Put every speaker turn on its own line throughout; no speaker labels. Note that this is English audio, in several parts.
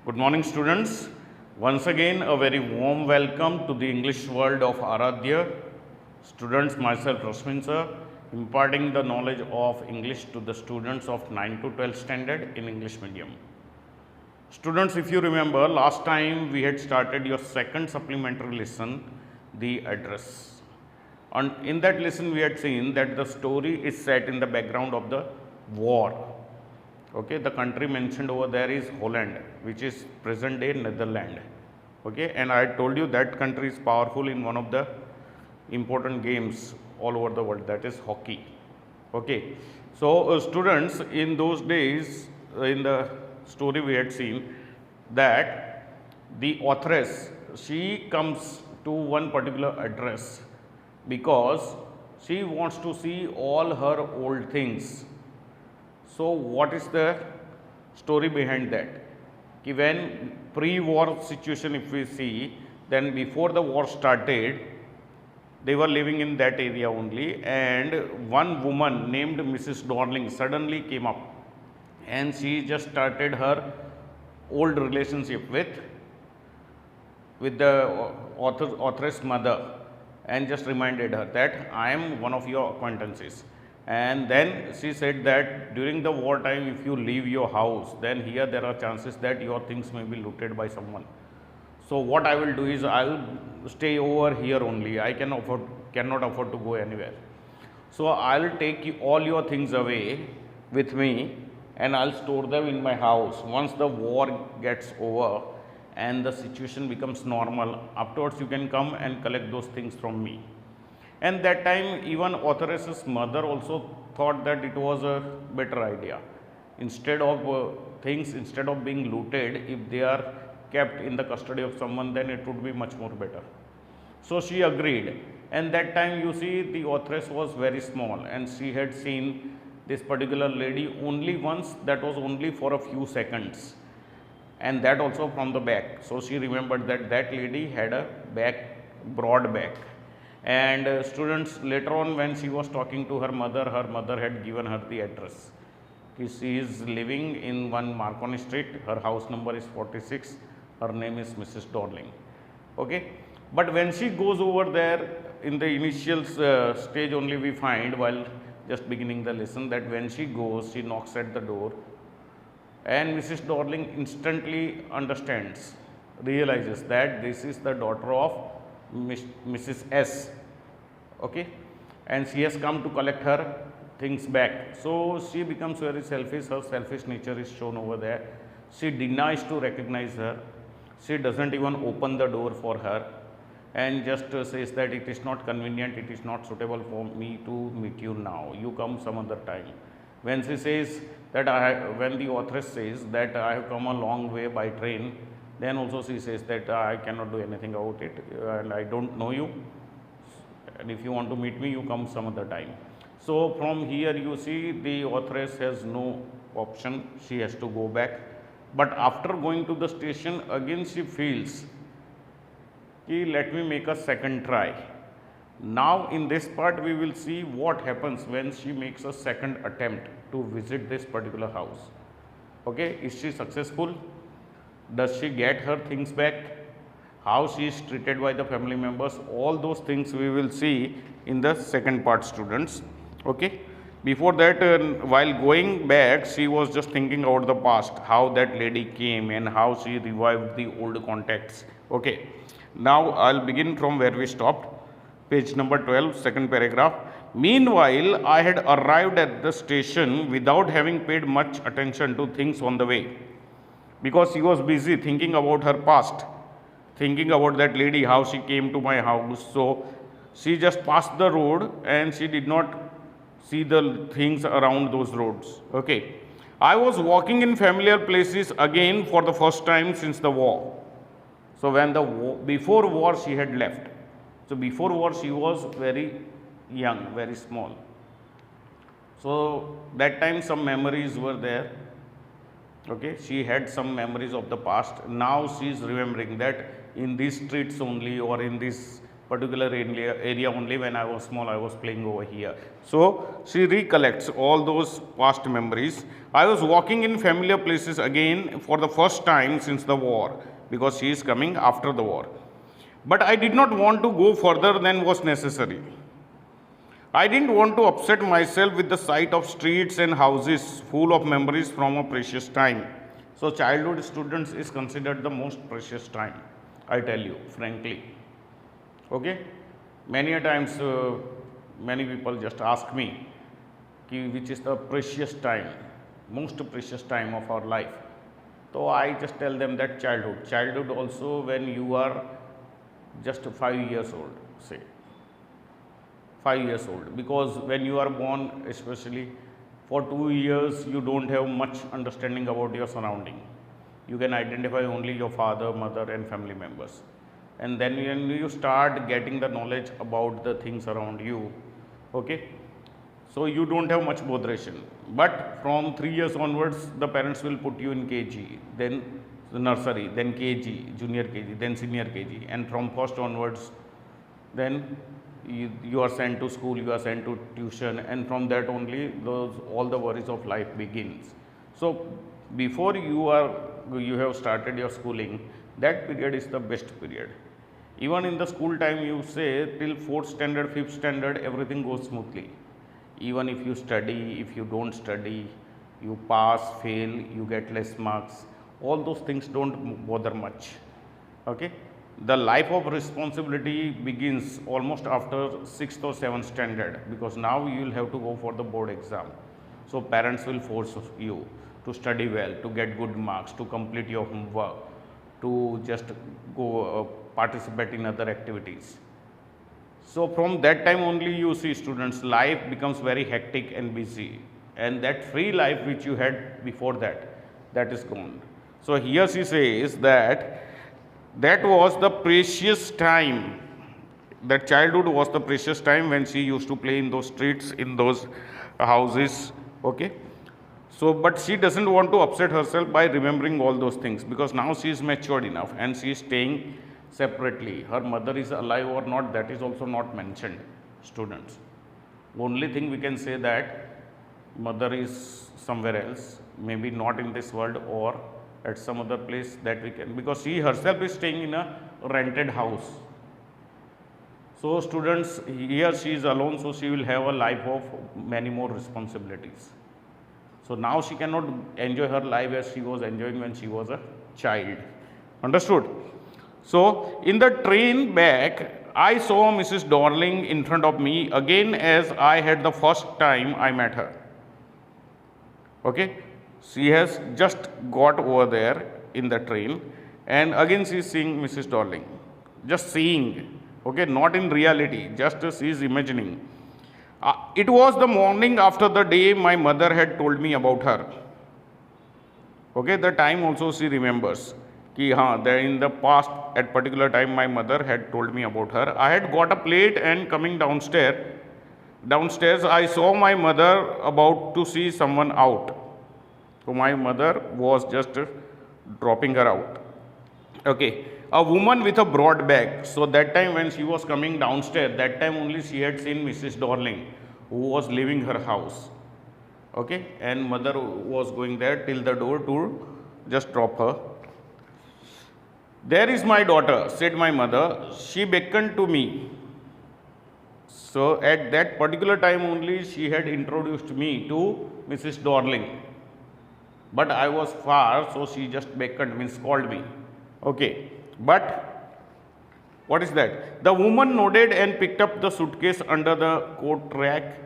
Good morning, students. Once again, a very warm welcome to the English world of Aradhya. Students, myself Rashmin sir, imparting the knowledge of English to the students of 9 to 12 standard in English medium. Students, if you remember, last time we had started your second supplementary lesson, the address. And in that lesson, we had seen that the story is set in the background of the war. Okay, the country mentioned over there is Holland, which is present day Netherlands. Okay, and I told you that country is powerful in one of the important games all over the world, that is hockey. Okay, so students, in those days, in the story we had seen that the authoress, she comes to one particular address because she wants to see all her old things. So what is the story behind that? When pre-war situation, if we see, then before the war started, they were living in that area only, and one woman named Mrs. Darling suddenly came up, and she just started her old relationship with the authoress mother, and just reminded her that I am one of your acquaintances. And then she said that during the war time, if you leave your house, then here there are chances that your things may be looted by someone. So what I will do is I will stay over here only. I cannot afford to go anywhere. So I will take all your things away with me, and I'll store them in my house. Once the war gets over and the situation becomes normal, afterwards you can come and collect those things from me. And that time, even authoress's mother also thought that it was a better idea. Instead of being looted, if they are kept in the custody of someone, then it would be much more better. So she agreed. And that time, you see, the authoress was very small, and she had seen this particular lady only once, that was only for a few seconds, and that also from the back. So she remembered that that lady had a broad back. And students, later on when she was talking to her mother had given her the address. She is living in one Marconi Street, her house number is 46, her name is Mrs. Darling. Okay, but when she goes over there, in the initial stage only we find, while just beginning the lesson, that when she goes, she knocks at the door, and Mrs. Darling instantly realizes that this is the daughter of Mrs. S. Okay, and she has come to collect her things back. So she becomes very selfish. Her selfish nature is shown over there. She denies to recognize her. She doesn't even open the door for her, and just says that it is not convenient, it is not suitable for me to meet you now. You come some other time. When she says that when the authoress says that I have come a long way by train, then also she says that I cannot do anything about it, and I don't know you, and if you want to meet me, you come some other time. So from here you see the authoress has no option, she has to go back. But after going to the station, again she feels, let me make a second try. Now in this part we will see what happens when she makes a second attempt to visit this particular house. Okay, is she successful? Does she get her things back? How she is treated by the family members? All those things we will see in the second part, students. Okay. Before that, while going back, she was just thinking about the past, how that lady came and how she revived the old contacts. Okay. Now I'll begin from where we stopped. Page number 12, second paragraph. Meanwhile, I had arrived at the station without having paid much attention to things on the way, because she was busy thinking about her past, thinking about that lady, how she came to my house. So she just passed the road and she did not see the things around those roads. Okay. I was walking in familiar places again for the first time since the war. So when before war she had left. So before war she was very young, very small. So that time some memories were there. Okay, she had some memories of the past. Now she is remembering that in these streets only, or in this particular area only. When I was small, I was playing over here. So she recollects all those past memories. I was walking in familiar places again for the first time since the war, because she is coming after the war. But I did not want to go further than was necessary. I didn't want to upset myself with the sight of streets and houses full of memories from a precious time. So childhood students is considered the most precious time, I tell you frankly. Okay? Many a times, many people just ask me, ki which is the precious time, most precious time of our life. So I just tell them that childhood. Childhood also when you are just 5 years old, say. 5 years old, because when you are born, especially for 2 years, you don't have much understanding about your surrounding. You can identify only your father, mother, and family members. And then when you start getting the knowledge about the things around you, okay, so you don't have much botheration. But from 3 years onwards, the parents will put you in KG, then the nursery, then KG, junior KG, then senior KG, and from first onwards, then you are sent to school, you are sent to tuition, and from that only all the worries of life begins. So before you have started your schooling, that period is the best period. Even in the school time, you say till 4th standard, 5th standard, everything goes smoothly. Even if you study, if you don't study, you pass, fail, you get less marks, all those things don't bother much. Okay? The life of responsibility begins almost after 6th or 7th standard, because now you will have to go for the board exam. So parents will force you to study well, to get good marks, to complete your homework, to just go participate in other activities. So from that time only you see students' life becomes very hectic and busy, and that free life which you had before that, that is gone. So here she says that that was the precious time, that childhood was the precious time when she used to play in those streets, in those houses. Okay, so but she doesn't want to upset herself by remembering all those things, because now she is matured enough and she is staying separately. Her mother is alive or not, that is also not mentioned, students. Only thing we can say that mother is somewhere else, maybe not in this world, or at some other place that we can, because she herself is staying in a rented house. So students, here she is alone, so she will have a life of many more responsibilities. So now she cannot enjoy her life as she was enjoying when she was a child. Understood? So in the train back, I saw Mrs. Darling in front of me again as I had the first time I met her. Okay? She has just got over there in the train, and again she is seeing Mrs. Darling. Just seeing, okay, not in reality, just she is imagining. It was the morning after the day my mother had told me about her. Okay, the time also she remembers. Ki, that in the past, at particular time, my mother had told me about her. I had got a plate and coming downstairs, I saw my mother about to see someone out. So my mother was just dropping her out. Okay, a woman with a broad bag. So that time when she was coming downstairs, that time only she had seen Mrs. Darling, who was leaving her house. Okay, and mother was going there till the door to just drop her. There is my daughter, said my mother. She beckoned to me. So at that particular time only she had introduced me to Mrs. Darling. But I was far, so she just beckoned, means called me. Okay, but what is that? The woman nodded and picked up the suitcase under the coat rack.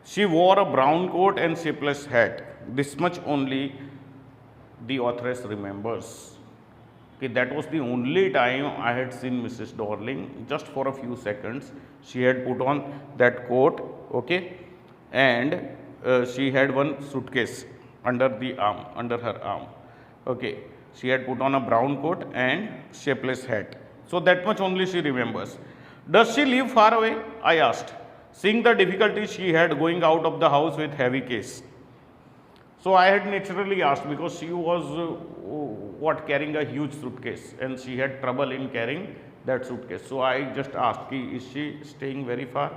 She wore a brown coat and shapeless hat. This much only the authoress remembers. Okay, that was the only time I had seen Mrs. Darling, just for a few seconds. She had put on that coat, okay, and she had one suitcase under her arm. Okay, she had put on a brown coat and shapeless hat. So that much only she remembers. Does she live far away? I asked, seeing the difficulty she had going out of the house with heavy case. So I had naturally asked, because she was carrying a huge suitcase, and she had trouble in carrying that suitcase. So I just asked, is she staying very far?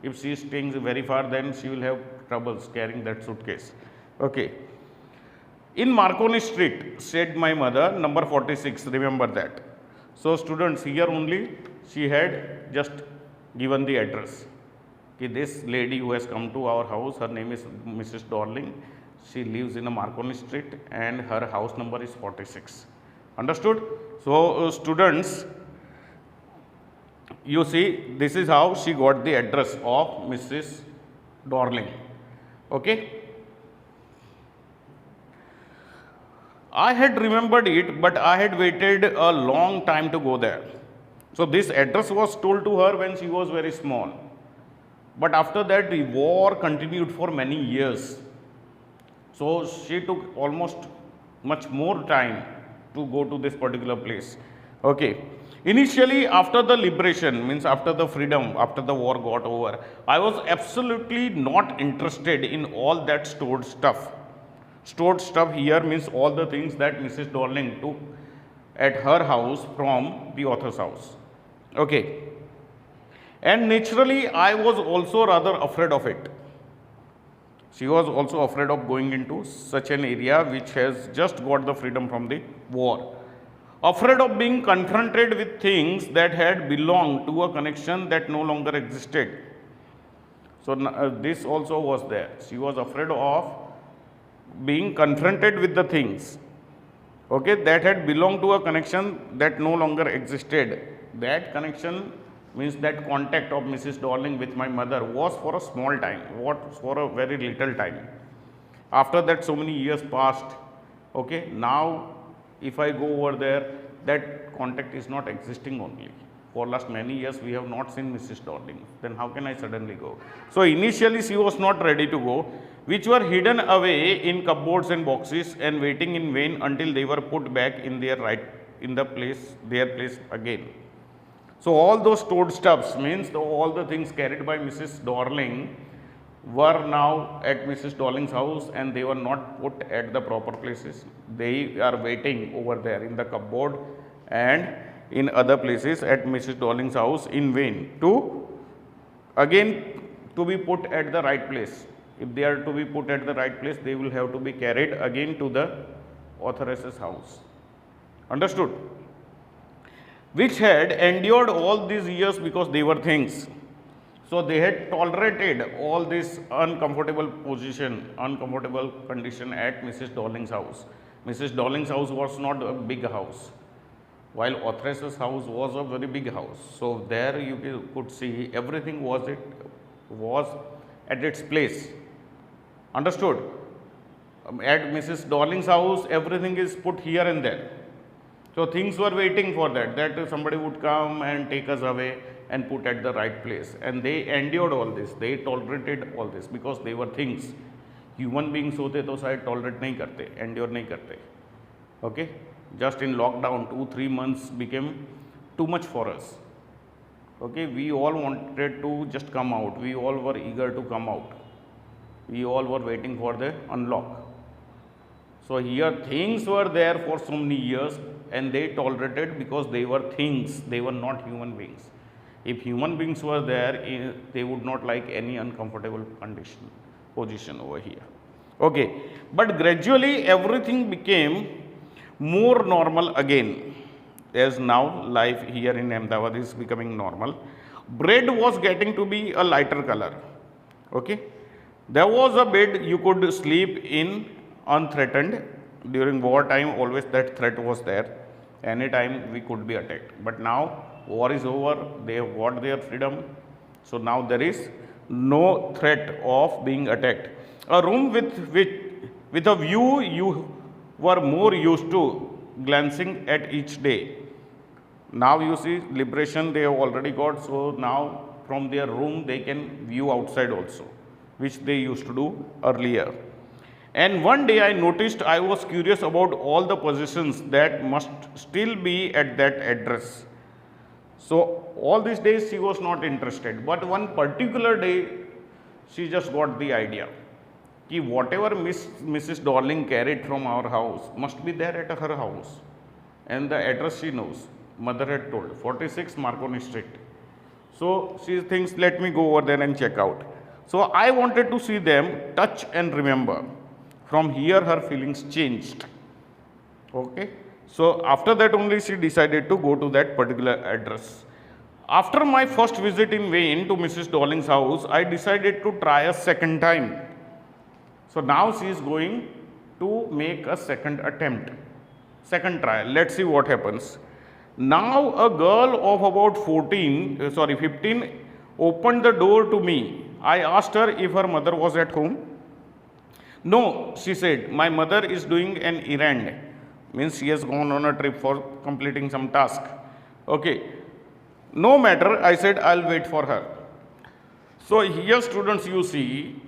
If she is staying very far, then she will have troubles carrying that suitcase. Okay. In Marconi Street, said my mother, number 46, remember that. So students, here only she had just given the address. Okay, this lady who has come to our house, her name is Mrs. Dorling. She lives in a Marconi Street and her house number is 46. Understood? So students, you see, this is how she got the address of Mrs. Dorling. Okay. I had remembered it, but I had waited a long time to go there. So this address was told to her when she was very small. But after that, the war continued for many years. So she took almost much more time to go to this particular place. Okay. Initially, after the liberation, means after the freedom, after the war got over, I was absolutely not interested in all that stored stuff. Stored stuff here means all the things that Mrs. Dorling took at her house from the author's house. Okay. And naturally, I was also rather afraid of it. She was also afraid of going into such an area which has just got the freedom from the war. Afraid of being confronted with things that had belonged to a connection that no longer existed. So this also was there. She was afraid of being confronted with the things, okay, that had belonged to a connection that no longer existed. That connection means that contact of Mrs. Dorling with my mother was for a small time, was for a very little time. After that, so many years passed. Okay, now if I go over there, that contact is not existing only. For last many years, we have not seen Mrs. Dorling. Then how can I suddenly go? So initially, she was not ready to go, which were hidden away in cupboards and boxes and waiting in vain until they were put back in their their place again. So all those stored stuffs means all the things carried by Mrs. Dorling were now at Mrs. Dorling's house and they were not put at the proper places. They are waiting over there in the cupboard and in other places at Mrs. Dorling's house in vain to again to be put at the right place. If they are to be put at the right place, they will have to be carried again to the authoress's house. Understood? Which had endured all these years because they were things. So they had tolerated all this uncomfortable position, uncomfortable condition at Mrs. Dorling's house. Mrs. Dorling's house was not a big house, while authoress's house was a very big house. So there you could see everything was at its place. Understood? At Mrs. Dorling's house, everything is put here and there. So things were waiting for that somebody would come and take us away and put at the right place. And they endured all this. They tolerated all this because they were things. Human beings होते तो शायद tolerate नहीं करते, endure नहीं करते. Okay? Just in lockdown, 2-3 months became too much for us. Okay? We all wanted to just come out. We all were eager to come out. We all were waiting for the unlock. So here things were there for so many years and they tolerated because they were things, they were not human beings. If human beings were there, they would not like any uncomfortable position over here. Okay, but gradually everything became more normal again, as now life here in Ahmedabad is becoming normal. Bread was getting to be a lighter color. Okay, there was a bed you could sleep in unthreatened. During war time, always that threat was there. Anytime we could be attacked. But now war is over, they have got their freedom. So now there is no threat of being attacked. A room with a view you were more used to glancing at each day. Now you see liberation they have already got. So now from their room they can view outside also, which they used to do earlier. And one day I noticed I was curious about all the possessions that must still be at that address. So all these days she was not interested, but one particular day she just got the idea that whatever Mrs. Dorling carried from our house must be there at her house, and the address she knows. mother had told. 46 Marconi Street. So she thinks, let me go over there and check out. So I wanted to see them, touch and remember. From here her feelings changed. Okay. So after that only she decided to go to that particular address. After my first visit in vain to Mrs. Darling's house, I decided to try a second time. So now she is going to make a second attempt, second trial. Let's see what happens. Now a girl of about 15 opened the door to me. I asked her if her mother was at home. No, she said, my mother is doing an errand. Means she has gone on a trip for completing some task. Okay. No matter, I said, I'll wait for her. So here, students, you see,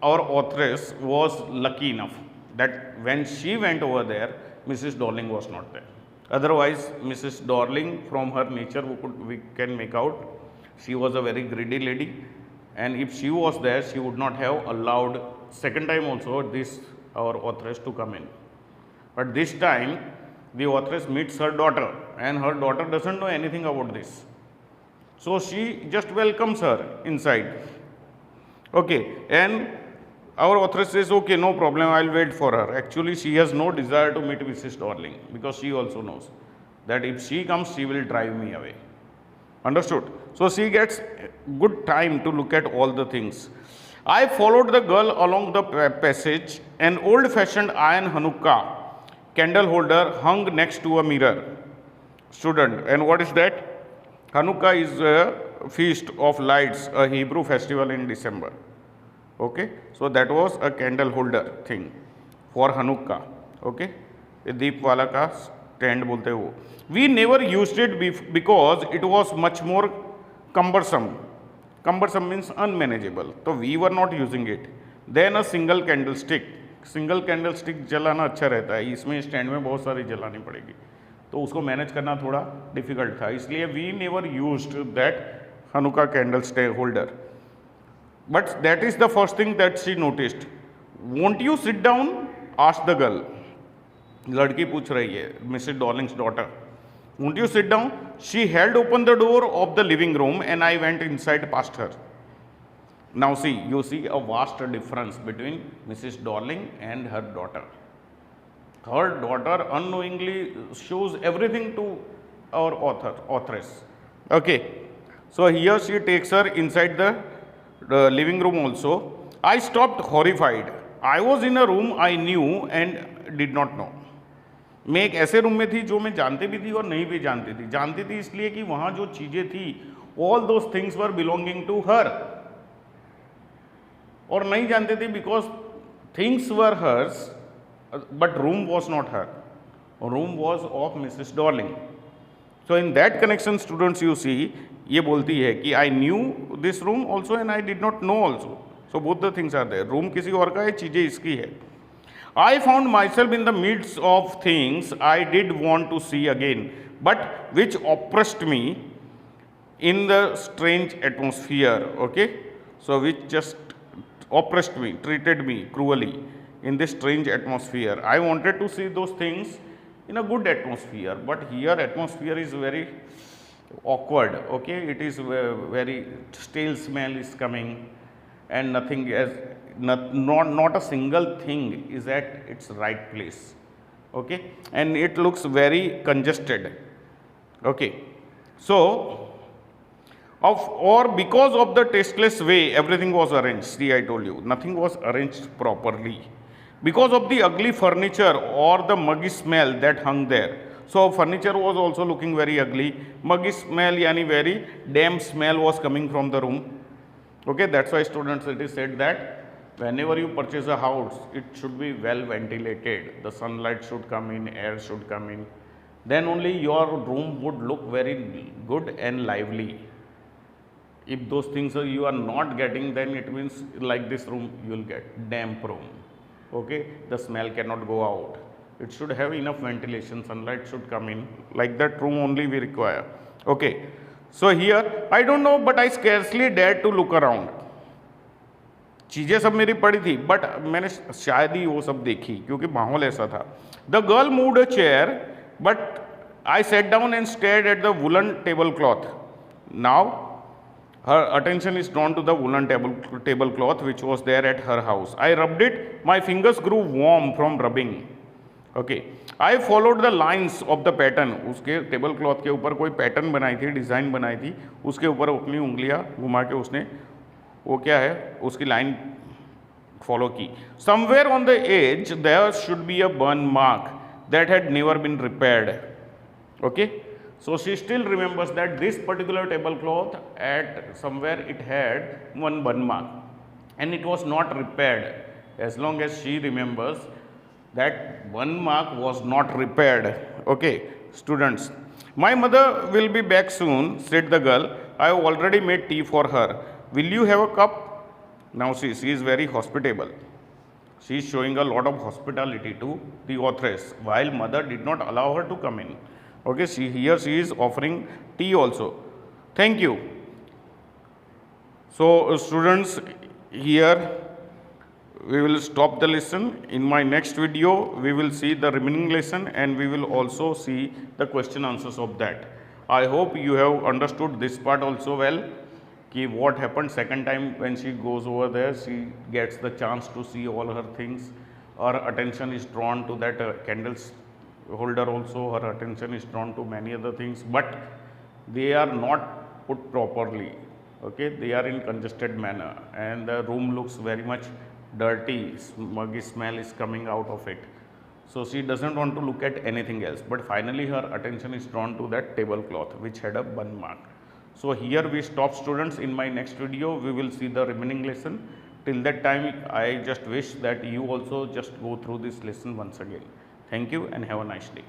our authoress was lucky enough that when she went over there, Mrs. Darling was not there. Otherwise, Mrs. Darling, from her nature, we can make out, she was a very greedy lady, and if she was there, she would not have allowed second time also this our authoress to come in. But this time, the authoress meets her daughter, and her daughter doesn't know anything about this. So she just welcomes her inside. Okay, and our authoress says, okay, no problem, I'll wait for her. Actually, she has no desire to meet Mrs. Darling because she also knows that if she comes, she will drive me away. Understood? So she gets good time to look at all the things. I followed the girl along the passage. An old-fashioned iron Hanukkah candle holder hung next to a mirror. Student, and what is that? Hanukkah is a feast of lights, a Hebrew festival in December. Okay, so that was a candle holder thing for Hanukkah. Okay, दीप वाला का stand बोलते हैं वो. We never used it because it was much more cumbersome. Cumbersome means unmanageable. So we were not using it. Then a single candlestick. Single candle stick जलाना अच्छा रहता है, इसमें स्टैंड में बहुत सारी जलानी पड़ेगी, तो उसको मैनेज करना थोड़ा डिफिकल्ट था, इसलिए we never used that Hanukkah candle stick holder. But that is the first thing that she noticed. Won't you sit down, asked the girl. लड़की पूछ रही है, Mrs Darling's daughter, won't you sit down. She held open the door of the living room and I went inside past her. Now see, you see a vast difference between Mrs. Darling and her daughter. Her daughter unknowingly shows everything to our authoress. Okay, so here she takes her inside the living room also. I stopped horrified. I was in a room I knew and did not know. मैं एक ऐसे room में थी जो मैं जानती भी थी और नहीं भी जानती थी. जानती थी इसलिए कि वहाँ जो चीज़ें थी, all those things were belonging to her. और नहीं जानते थे because things were hers but room was not her, room was of Mrs Darling. So in that connection students you see, ये बोलती है कि I knew this room also and I did not know also. So both the things are there. Room किसी और का है, चीज़ें इसकी है. I found myself in the midst of things I did want to see again but which oppressed me in the strange atmosphere. Okay, so which just oppressed me, treated me cruelly in this strange atmosphere. I wanted to see those things in a good atmosphere, but here atmosphere is very awkward. Okay, it is very stale smell is coming and nothing as not a single thing is at its right place. Okay, and it looks very congested. Okay, so or because of the tasteless way everything was arranged. See, I told you, nothing was arranged properly. Because of the ugly furniture or the muggy smell that hung there. So furniture was also looking very ugly. Muggy smell, yani very damp smell was coming from the room. Okay, that's why students, it is said that whenever you purchase a house, it should be well ventilated. The sunlight should come in, air should come in. Then only your room would look very good and lively. If those things you are not getting, then it means like this room you will get damp room. Okay, the smell cannot go out. It should have enough ventilation, sunlight should come in. Like that room only we require. Okay, so here I don't know, but I scarcely dared to look around. चीज़ें सब मेरी पड़ी थी, but मैंने शायद ही वो सब देखी क्योंकि माहौल ऐसा था. The girl moved a chair but I sat down and stared at the woolen tablecloth. Now her attention is drawn to the woolen tablecloth which was there at her house. I rubbed it. My fingers grew warm from rubbing. Okay I followed the lines of the pattern. उसके table cloth के ऊपर कोई pattern बनाई थी, design बनाई थी, उसके ऊपर अपनी उंगलियां घुमा के उसने वो क्या है उसकी लाइन फॉलो की. Somewhere on the edge there should be a burn mark that had never been repaired. Okay, so she still remembers that this particular tablecloth at somewhere it had one burn mark and it was not repaired. As long as she remembers that burn mark was not repaired. Okay, students, my mother will be back soon, said the girl. I have already made tea for her. Will you have a cup? Now see, she is very hospitable. She is showing a lot of hospitality to the authoress while mother did not allow her to come in. Okay, here she is offering tea also. Thank you. So students, here we will stop the lesson. In my next video we will see the remaining lesson and we will also see the question answers of that. I hope you have understood this part also well, ki what happened second time when she goes over there, she gets the chance to see all her things. Her attention is drawn to that candles holder also, her attention is drawn to many other things, but they are not put properly. Okay, they are in congested manner and the room looks very much dirty, muggy smell is coming out of it. So she doesn't want to look at anything else, but finally her attention is drawn to that tablecloth which had a burn mark. So here we stop, students. In my next video we will see the remaining lesson. Till that time I just wish that you also just go through this lesson once again. Thank you and have a nice day.